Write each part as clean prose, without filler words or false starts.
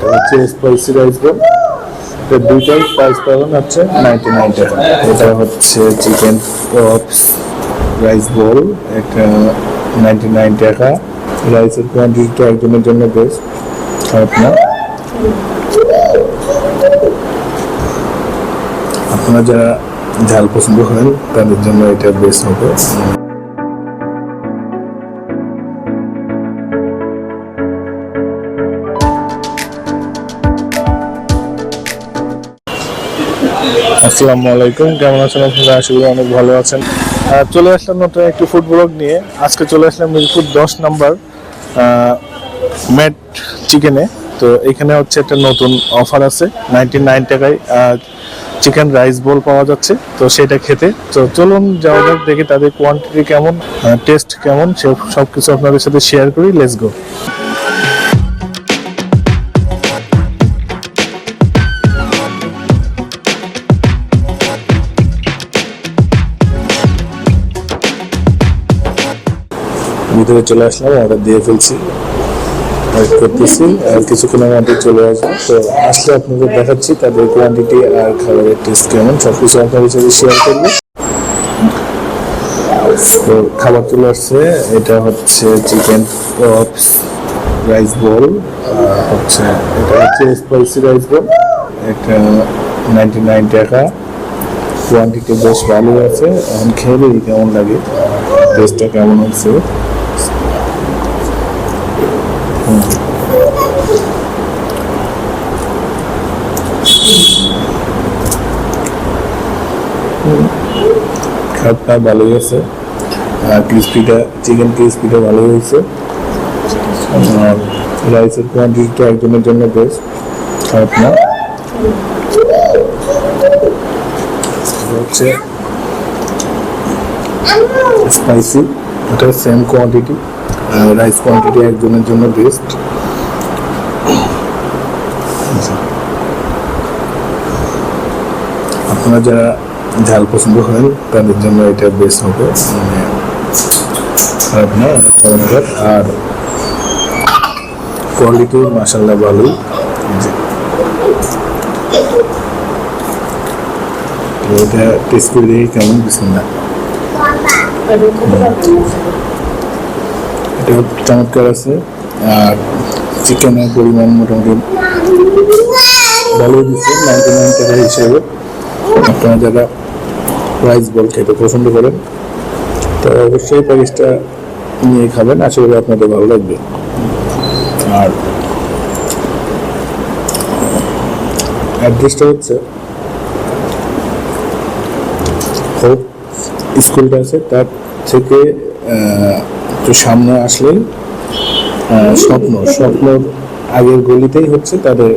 হচ্ছে spicy rice বল। দুইটাই price পাবেন হচ্ছে 99 টাকা। এটা হচ্ছে চিকেন পপস রাইস বল, এটা 99 টাকা। রাইসের কোয়ান্টিটিটা একজনের জন্য বেস্ট, খারাপ না। আপনারা যারা ঝাল পছন্দ করেন তাদের জন্য এটা বেস্ট হবে। আসসালামু আলাইকুম, কেমন আছেন আপনারা? আশা করি অনেক ভালো আছেন। চলে আসলাম নতুন একটি ফুড ব্লগ নিয়ে। আজকে চলে আসলাম মিরপুর 10 নম্বর ম্যাট চিকেনে। তো এখানে হচ্ছে একটা নতুন অফার আছে, 99 টাকায় চিকেন রাইস বোল পাওয়া যাচ্ছে। তো সেটা খেতে তো চলুন যাওয়া যাক, দেখি তাদের কোয়ান্টিটি কেমন, টেস্ট কেমন, সব কিছু আপনাদের সাথে শেয়ার করি। Let's go. ভিতরে চলে আসলাম, অর্ডার দিয়ে ফেলছি, ওয়েট করতেছি, আর কিছুক্ষণের মধ্যে চলে আসবো। তো আসলে আপনাদের দেখাচ্ছি তাদের কোয়ান্টিটি আর খাবারের টেস্ট কেমন, সবকিছু আপনাদের সাথে শেয়ার করবো। তো খাবার চলে আসছে, এটা হচ্ছে চিকেন পপস রাইস বল, এটা হচ্ছে স্পাইসি রাইস বল, এটা 99 টাকা। কোয়ান্টিটি বেশ ভালো আছে, এখন খেয়ে দেখি কেমন লাগে, টেস্টটা কেমন হচ্ছে। খাবারটা ভালোই আছে, ক্রিস্পিটা, চিকেন ক্রিস্পিটা ভালো হয়েছে। রাইসের কোয়ান্টিটিটা একজনের জন্য বেস্ট, খারাপ না। হচ্ছে স্পাইসি, এটা সেম কোয়ান্টিটি, রাইস কোয়ান্টিটি একজনের জন্য বেস্ট। আপনারা যারা ঝাল পছন্দ করেন তাদের জন্য এটা বেস্ট হবে, খারাপ না, চমৎকার। আর কোয়ালিটি মাশাআল্লাহ ভালোই। এটা টেস্ট করে দেখি কেমন, বিসমিল্লাহ। এটা চমৎকার আছে, আর চিকেনের পরিমাণ মোটামুটি ভালোই দিচ্ছে 99 টাকা হিসেবে। আপনারা যারা রাইস বল খেতে পছন্দ করেন তো অবশ্যই প্যাকেজটা নিয়ে খাবেন, আশা করি আপনাদের ভালো লাগবে। আর অ্যাড্রেসটা হচ্ছে হোপ স্কুলটা আছে, তার থেকে একটু সামনে আসলেই স্বপ্নর আগের গলিতেই হচ্ছে তাদের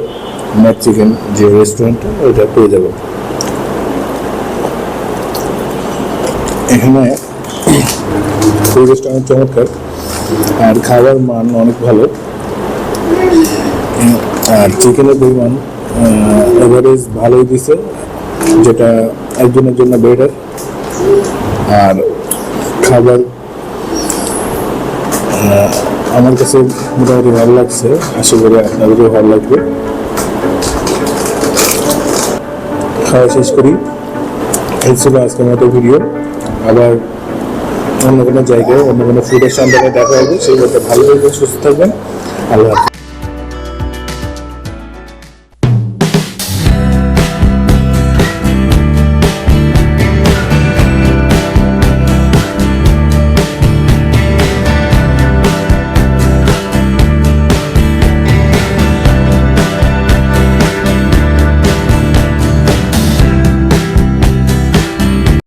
ম্যাট চিকেন যে রেস্টুরেন্টটা, ওইটা পেয়ে যাবেন। এখানে পরিবেশটা অনেক চমৎকার, আর খাবার মান অনেক ভালো, আর চিকেনের পরিমাণ এভারেজ ভালোই দিছে, যেটা একজনের জন্য বেটার। আর খাবার আমার কাছে মোটামুটি ভালো লাগছে, আশা করি আপনাদেরও ভালো লাগবে। খাওয়া শেষ করি, এই ছিল আজকের মতো ভিডিও। আবার অন্য কোনো জায়গায় অন্য কোনো ফুডের সন্ধানে দেখা হবে। সেই মতো ভালো থাকবেন, সুস্থ থাকবেন। আল্লাহ হাফেজ।